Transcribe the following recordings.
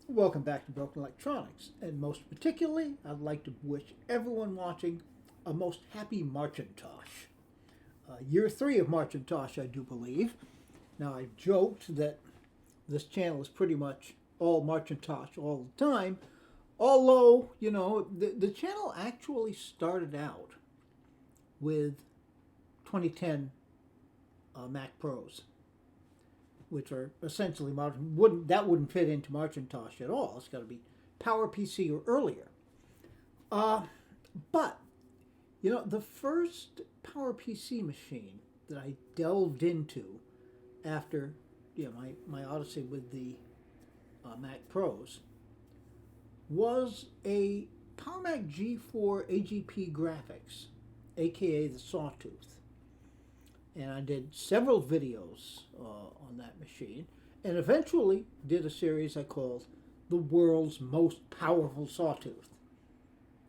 Welcome back to Broken Electronics, and most particularly, I'd like to wish everyone watching a most happy Marcintosh. Year 3 of Marcintosh, I do believe. Now, I joked that this channel is pretty much all Marcintosh all the time, although, the channel actually started out with 2010 Mac Pros, which are essentially modern. That wouldn't fit into Marcintosh at all. It's got to be Power PC or earlier. But the first Power PC machine that I delved into after my odyssey with the Mac Pros was a Power Mac G4 AGP graphics, aka the Sawtooth. And I did several videos on that machine, and eventually did a series I called The World's Most Powerful Sawtooth.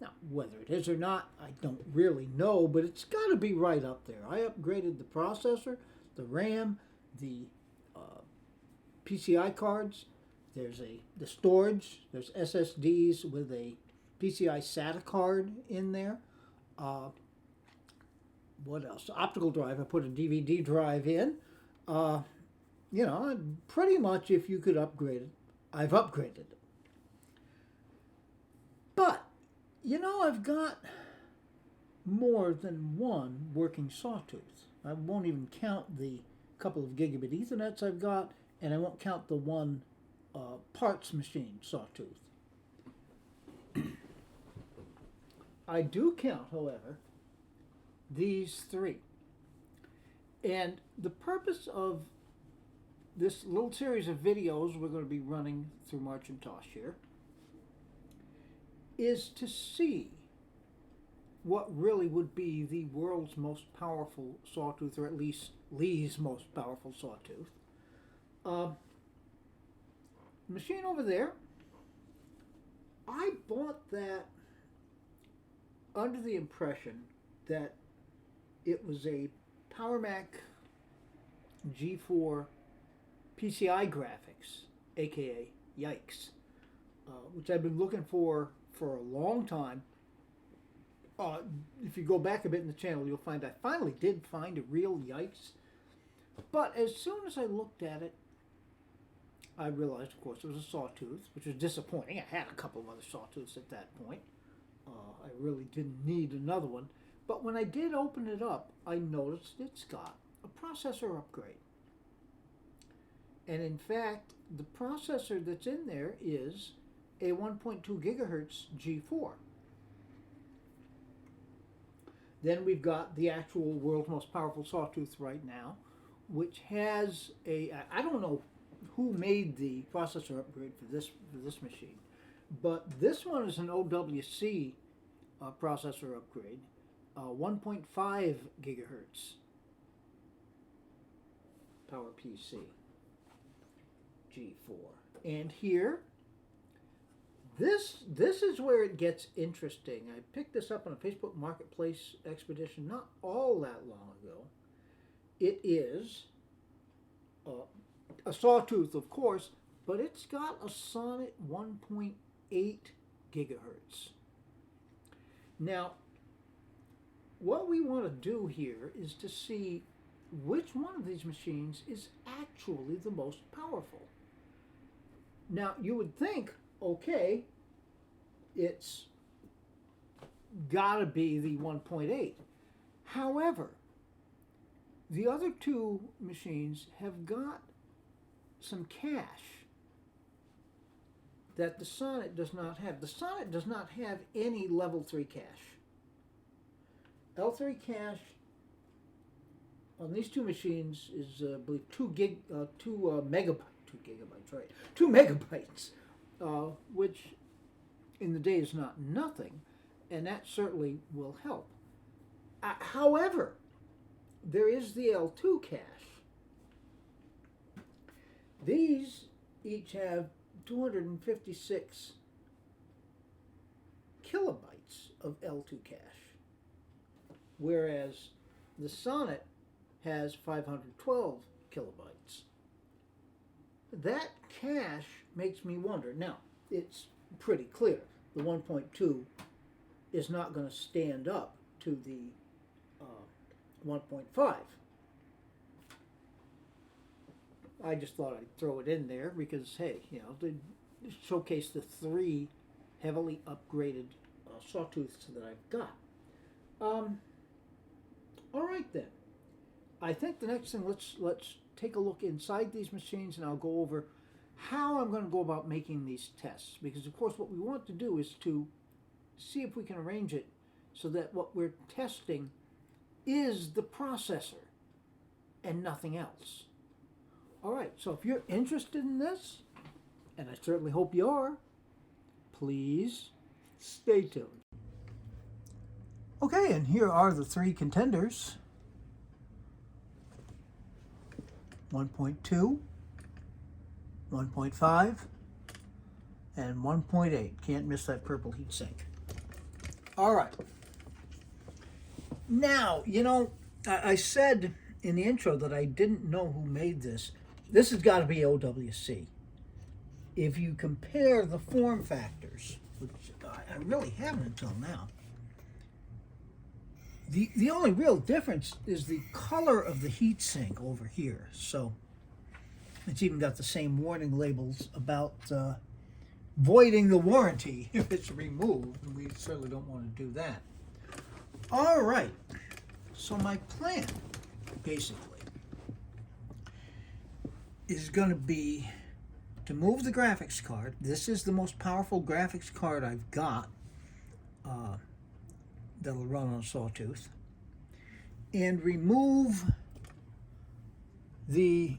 Now, whether it is or not, I don't really know, but it's got to be right up there. I upgraded the processor, the RAM, the PCI cards. There's the storage. There's SSDs with a PCI SATA card in there. What else? Optical drive. I put a DVD drive in. Pretty much if you could upgrade it, I've upgraded it. But, I've got more than one working sawtooth. I won't even count the couple of gigabit Ethernets I've got, and I won't count the one parts machine sawtooth. I do count, however, these three. And the purpose of this little series of videos we're going to be running through Marcintosh here is to see what really would be the world's most powerful sawtooth, or at least Lee's most powerful sawtooth. Machine over there, I bought that under the impression that it was a Power Mac G4 PCI graphics, aka Yikes, which I've been looking for a long time. If you go back a bit in the channel, you'll find I finally did find a real Yikes. But as soon as I looked at it, I realized, of course, it was a sawtooth, which was disappointing. I had a couple of other sawtooths at that point. I really didn't need another one. But when I did open it up, I noticed it's got a processor upgrade. And in fact, the processor that's in there is a 1.2 gigahertz G4. Then we've got the actual world's most powerful sawtooth right now, which has I don't know who made the processor upgrade for this machine, but this one is an OWC processor upgrade, 1.5 gigahertz Power PC G4. And here, this is where it gets interesting. I picked this up on a Facebook Marketplace expedition not all that long ago. It is a sawtooth, of course, but it's got a Sonnet 1.8 gigahertz. Now, what we want to do here is to see which one of these machines is actually the most powerful. Now, you would think, okay, it's got to be the 1.8. However, the other two machines have got some cache that the Sonnet does not have. The Sonnet does not have any level 3 cache. L3 cache on these two machines is, I believe, 2 megabytes, which in the day is not nothing, and that certainly will help. However, there is the L2 cache. These each have 256 kilobytes of L2 cache, whereas the Sonnet has 512 kilobytes. that cache makes me wonder. Now, it's pretty clear. The 1.2 is not going to stand up to the 1.5. I just thought I'd throw it in there because, hey, to showcase the 3 heavily upgraded Sawtooths that I've got. All right then. I think the next thing, let's take a look inside these machines, and I'll go over how I'm going to go about making these tests. Because of course what we want to do is to see if we can arrange it so that what we're testing is the processor and nothing else. All right, so if you're interested in this, and I certainly hope you are, please stay tuned. Okay, and here are the 3 contenders. 1.2, 1.5, and 1.8. Can't miss that purple heatsink. All right. Now, I said in the intro that I didn't know who made this. This has got to be OWC. If you compare the form factors, which I really haven't until now, the only real difference is the color of the heatsink over here. So it's even got the same warning labels about voiding the warranty if it's removed, and we certainly don't want to do that. All right, so my plan, basically, is going to be to move the graphics card. This is the most powerful graphics card I've got that'll run on a Sawtooth, and remove the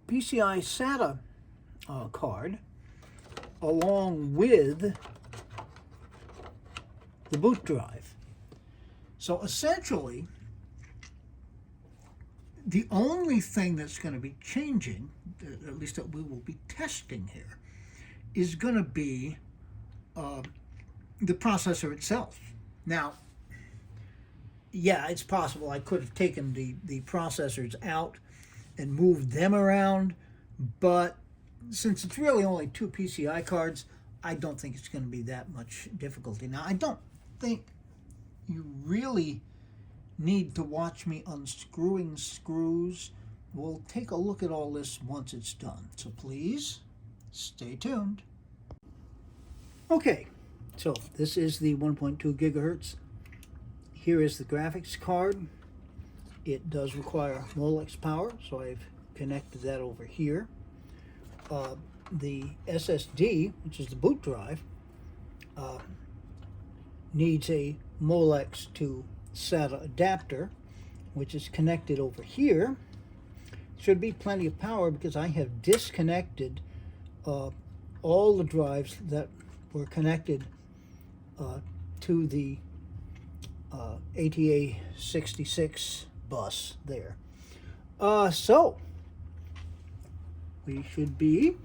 PCI SATA card along with the boot drive. So essentially, the only thing that's going to be changing, at least that we will be testing here, is going to be the processor itself. Now, yeah, it's possible I could have taken the processors out and moved them around, but since it's really only 2 PCI cards, I don't think it's going to be that much difficulty. Now, I don't think you really need to watch me unscrewing screws. We'll take a look at all this once it's done, so please stay tuned. Okay, so this is the 1.2 gigahertz. Here is the graphics card. It does require Molex power, so I've connected that over here. The SSD, which is the boot drive, needs a Molex to SATA adapter, which is connected over here. Should be plenty of power because I have disconnected all the drives that were connected to the ATA66 bus there. So we should be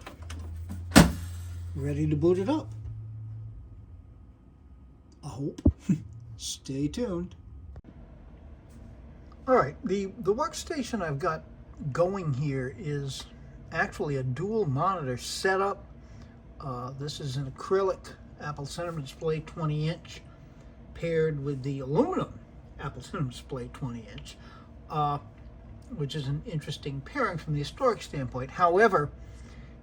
ready to boot it up. I hope. Stay tuned. All right, the workstation I've got going here is actually a dual monitor setup. This is an acrylic Apple Cinema Display 20-inch paired with the aluminum Apple Cinema Display 20-inch, which is an interesting pairing from the historic standpoint. However,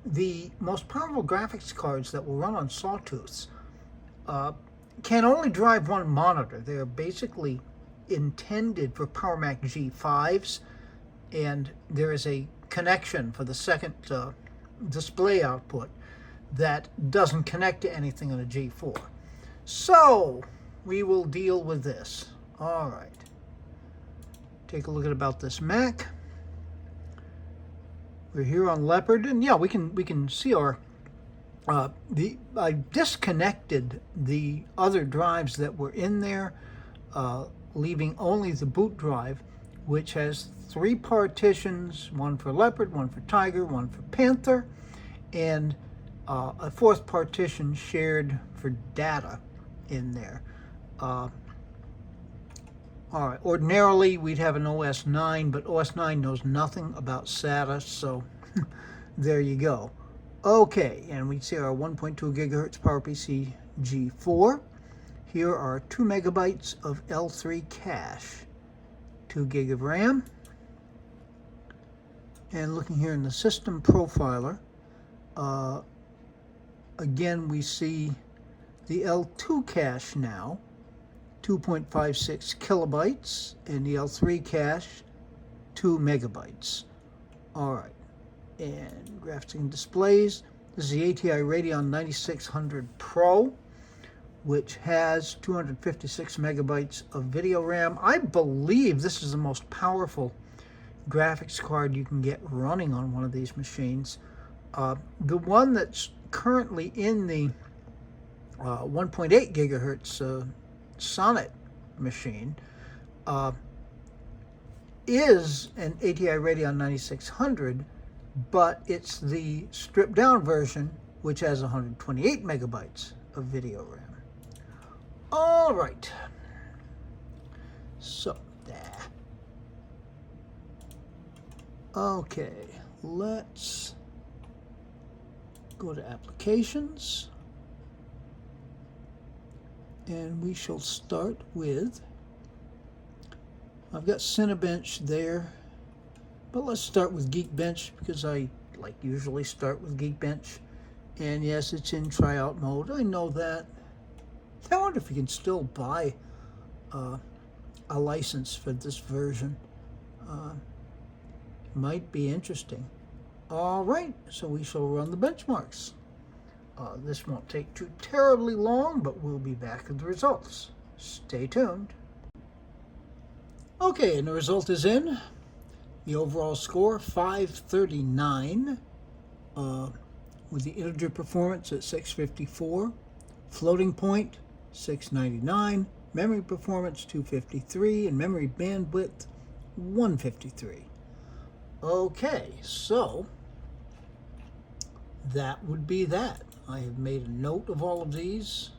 the most powerful graphics cards that will run on Sawtooths can only drive one monitor. They're basically intended for Power Mac G5s, and there is a connection for the second display output that doesn't connect to anything on a G4. So we will deal with this. All right. Take a look at about this Mac. We're here on Leopard, and yeah, we can see our I disconnected the other drives that were in there, leaving only the boot drive, which has 3 partitions, one for Leopard, one for Tiger, one for Panther, and a 4th partition shared for data in there. All right, ordinarily we'd have an OS 9, but OS 9 knows nothing about SATA, so There you go. Okay, and we see our 1.2 gigahertz PowerPC G4. Here are 2 megabytes of L3 cache, 2 gig of RAM. And looking here in the system profiler, again we see the L2 cache now, 2.56 kilobytes, and the L3 cache, 2 megabytes. All right, and graphics and displays. This is the ATI Radeon 9600 Pro, which has 256 megabytes of video RAM. I believe this is the most powerful graphics card you can get running on one of these machines. The one that's currently in the 1.8 gigahertz Sonnet machine is an ATI Radeon 9600, but it's the stripped down version, which has 128 megabytes of video RAM. All right, so there. Okay, let's go to applications, and we shall start with, I've got Cinebench there, but let's start with Geekbench because I usually start with Geekbench. And yes, it's in tryout mode. I know that. I wonder if you can still buy a license for this version. Might be interesting. All right, so we shall run the benchmarks. This won't take too terribly long, but we'll be back with the results. Stay tuned. Okay, and the result is in. The overall score, 539, with the integer performance at 654, floating point, 699, memory performance, 253, and memory bandwidth, 153. Okay, so that would be that. I have made a note of all of these.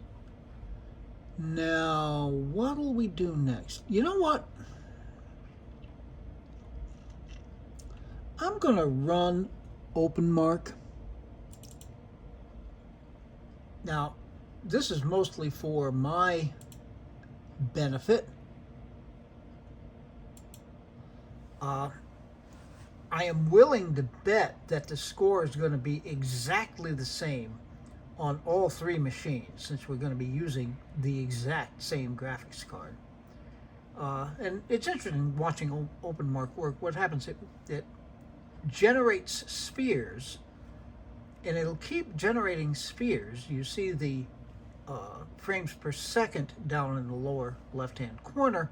Now, what'll we do next? You know what? I'm going to run OpenMark. Now, this is mostly for my benefit. I am willing to bet that the score is going to be exactly the same on all three machines, since we're going to be using the exact same graphics card. And it's interesting watching OpenMark work. What happens, it generates spheres, and it'll keep generating spheres. You see the frames per second down in the lower left-hand corner.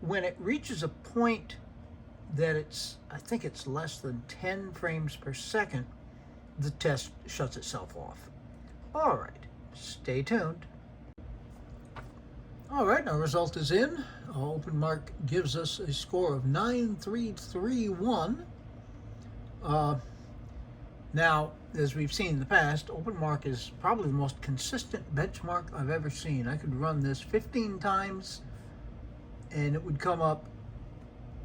When it reaches a point that I think it's less than 10 frames per second, the test shuts itself off. All right, stay tuned. All right, our result is in. OpenMark gives us a score of 9331. Now, as we've seen in the past, OpenMark is probably the most consistent benchmark I've ever seen. I could run this 15 times and it would come up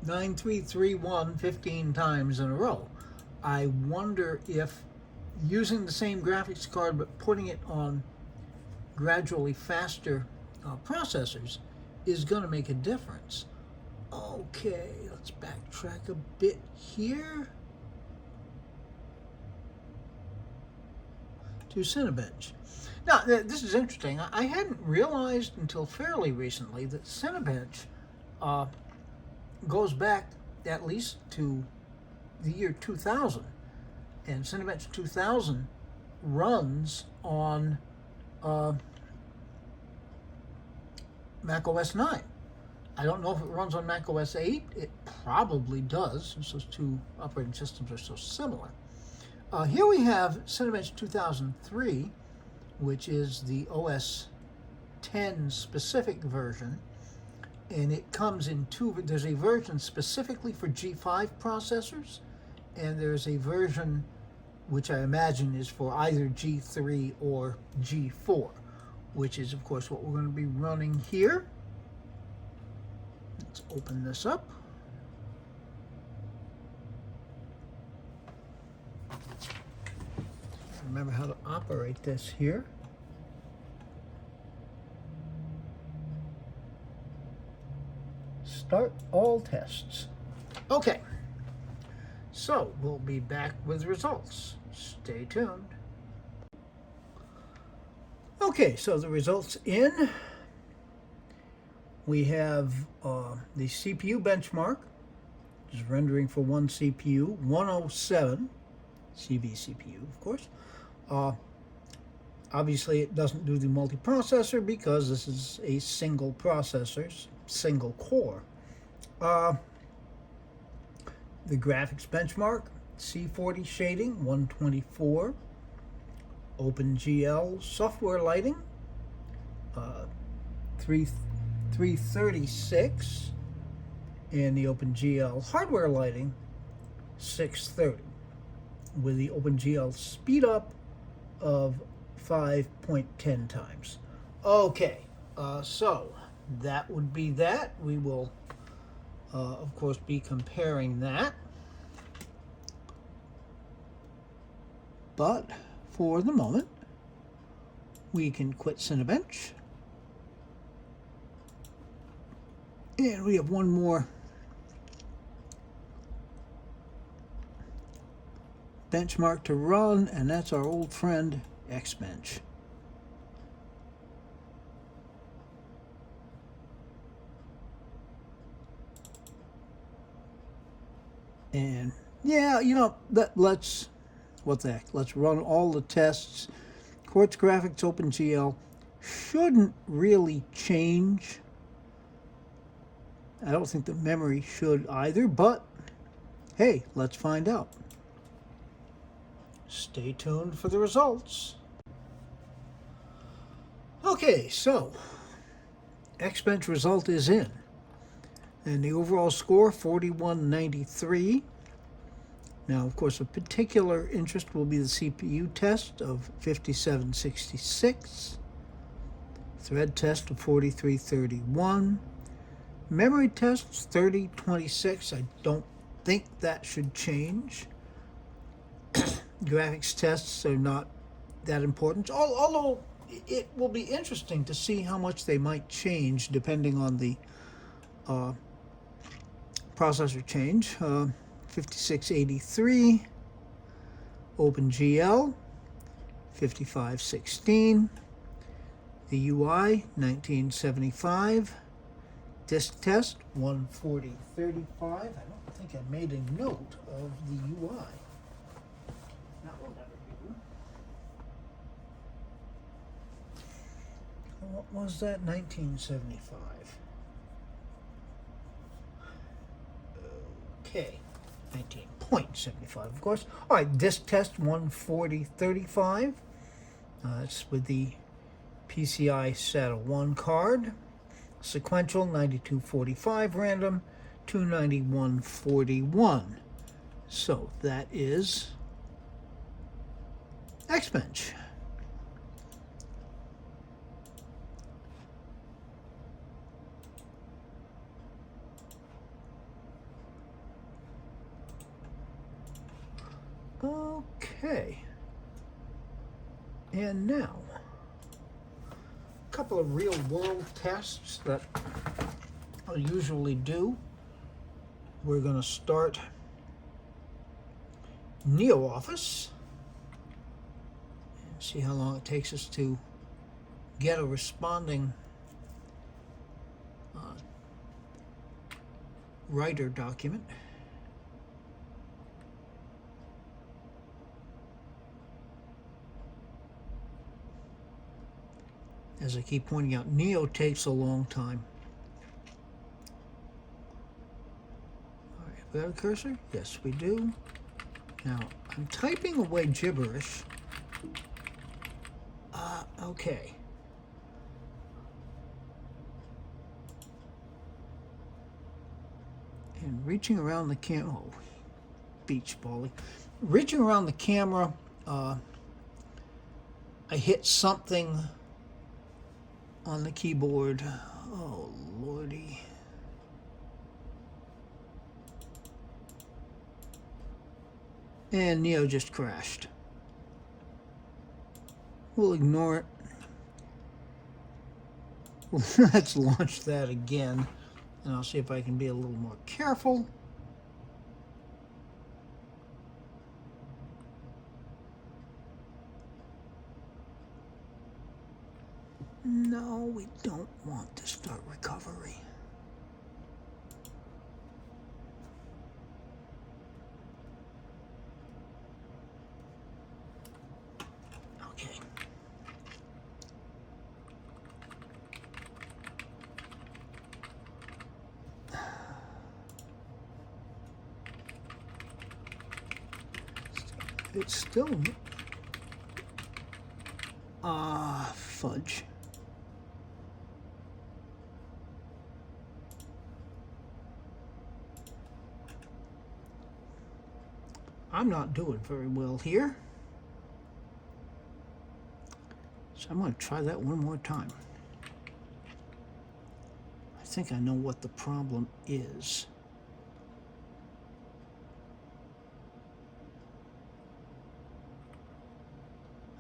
9331 15 times in a row. I wonder if using the same graphics card but putting it on gradually faster processors is going to make a difference. Okay, let's backtrack a bit here to Cinebench. Now, this is interesting. I hadn't realized until fairly recently that Cinebench goes back at least to the year 2000. And Cinebench 2000 runs on Mac OS 9. I don't know if it runs on Mac OS 8. It probably does, since those two operating systems are so similar. Here we have Cinebench 2003, which is the OS 10 specific version. And it comes in there's a version specifically for G5 processors, and there's a version which I imagine is for either G3 or G4, which is, of course, what we're going to be running here. Let's open this up. remember how to operate this here. Start all tests. Okay, so we'll be back with results. Stay tuned. Okay, so the results in. We have the CPU benchmark, which is rendering for one CPU, 107 CV CPU, of course. Obviously, it doesn't do the multiprocessor because this is a single processor, single core. The graphics benchmark, C40 shading, 124. OpenGL software lighting, 336. And the OpenGL hardware lighting, 630. With the OpenGL speed up of 5.10 times. Okay, so that would be that. We will, of course, be comparing that. But for the moment, we can quit Cinebench. And we have one more benchmark to run, and that's our old friend Xbench. And yeah, you know, let's run all the tests. Quartz Graphics OpenGL shouldn't really change. I don't think the memory should either, but hey, let's find out. Stay tuned for the results. Okay, so Xbench result is in. And the overall score, 4193. Now, of course, of particular interest will be the CPU test of 5766. Thread test of 4331. Memory tests, 3026. I don't think that should change. Graphics tests are not that important, although it will be interesting to see how much they might change depending on the processor change. 5683, OpenGL, 5516, the UI, 1975, disk test, 14035. I don't think I made a note of the UI. That will never do. What was that? 1975. Okay. 19.75, of course. All right, disk test 14035. That's with the PCI SATA 1 card. Sequential 9245 random 29141. So that is Xbench. Okay, and now a couple of real-world tests that I usually do. We're going to start NeoOffice and see how long it takes us to get a responding writer document. As I keep pointing out, Neo takes a long time. All right, we got a cursor? Yes, we do. Now, I'm typing away gibberish. Okay. And reaching around the camera, oh, beach bally. Reaching around the camera, I hit something on the keyboard. Oh, lordy. And Neo just crashed. we'll ignore it. Let's launch that again, and I'll see if I can be a little more careful. No, we don't want to start recovery. Okay. It's still... fudge. I'm not doing very well here. So I'm going to try that one more time. I think I know what the problem is.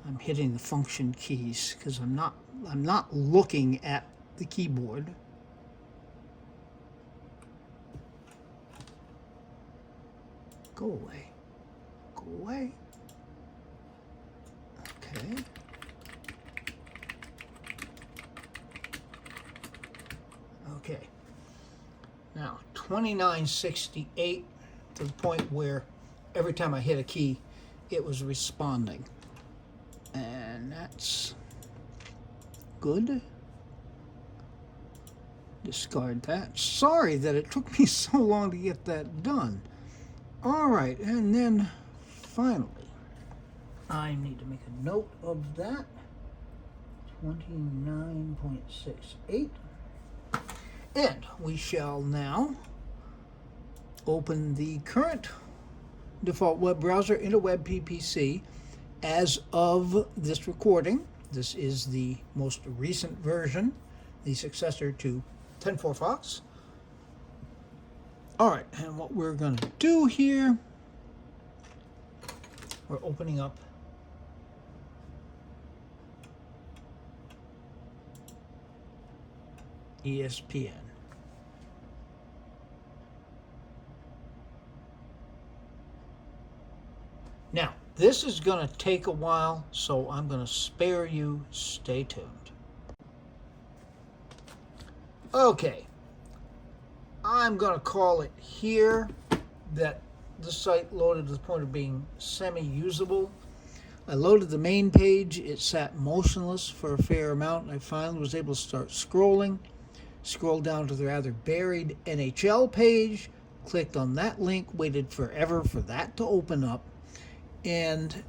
I'm hitting the function keys because I'm not looking at the keyboard. Go away. Go away. Okay. Okay. Now, 2968 to the point where every time I hit a key, it was responding. And that's good. Discard that. Sorry that it took me so long to get that done. All right, and then finally, I need to make a note of that. 29.68. And we shall now open the current default web browser, Interweb PPC. As of this recording, this is the most recent version, the successor to 10.4 Fox. All right, and what we're going to do here, we're opening up ESPN. Now, this is going to take a while, so I'm going to spare you. Stay tuned. Okay. I'm going to call it here that the site loaded to the point of being semi-usable. I loaded the main page. It sat motionless for a fair amount, and I finally was able to start scrolling. Scrolled down to the rather buried NHL page, clicked on that link, waited forever for that to open up, and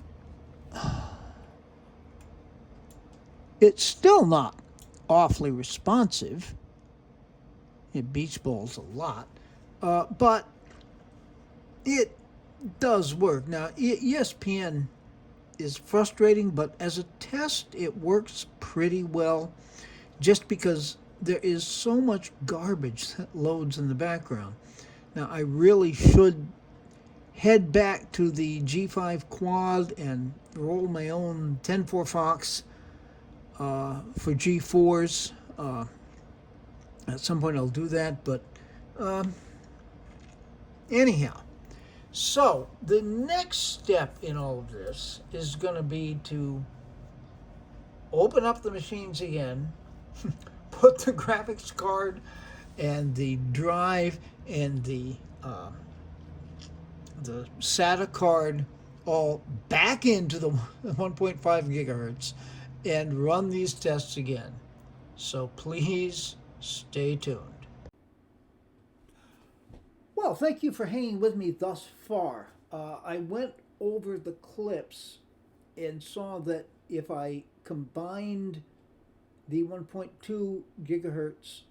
it's still not awfully responsive. It beach balls a lot, but it does work. Now, ESPN is frustrating, but as a test, it works pretty well, just because there is so much garbage that loads in the background. Now, I really should head back to the G5 Quad and roll my own 10.4 Fox for G4s. At some point I'll do that, but anyhow. So the next step in all of this is going to be to open up the machines again, put the graphics card and the drive and the SATA card all back into the 1.5 gigahertz and run these tests again. So please stay tuned. Well, thank you for hanging with me thus far. I went over the clips and saw that if I combined the 1.2 gigahertz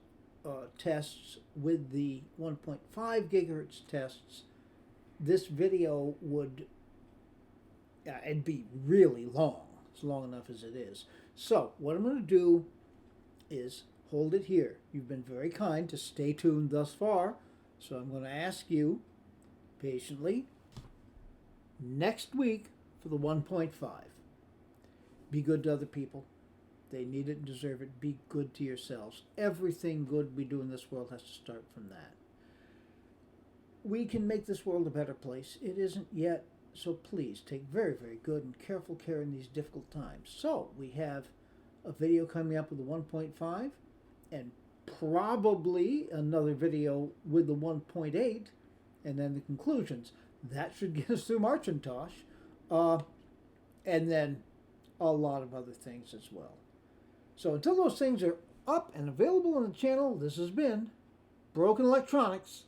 tests with the 1.5 gigahertz tests, this video would it'd be really long. It's long enough as it is. So what I'm going to do is hold it here. You've been very kind to stay tuned thus far, so I'm going to ask you patiently next week for the 1.5. Be good to other people. They need it and deserve it. Be good to yourselves. Everything good we do in this world has to start from that. We can make this world a better place. It isn't yet, so please take very, very good and careful care in these difficult times. So we have a video coming up with the 1.5 and probably another video with the 1.8 and then the conclusions. That should get us through Marcintosh. And then a lot of other things as well. So until those things are up and available on the channel, this has been Broken Electronics.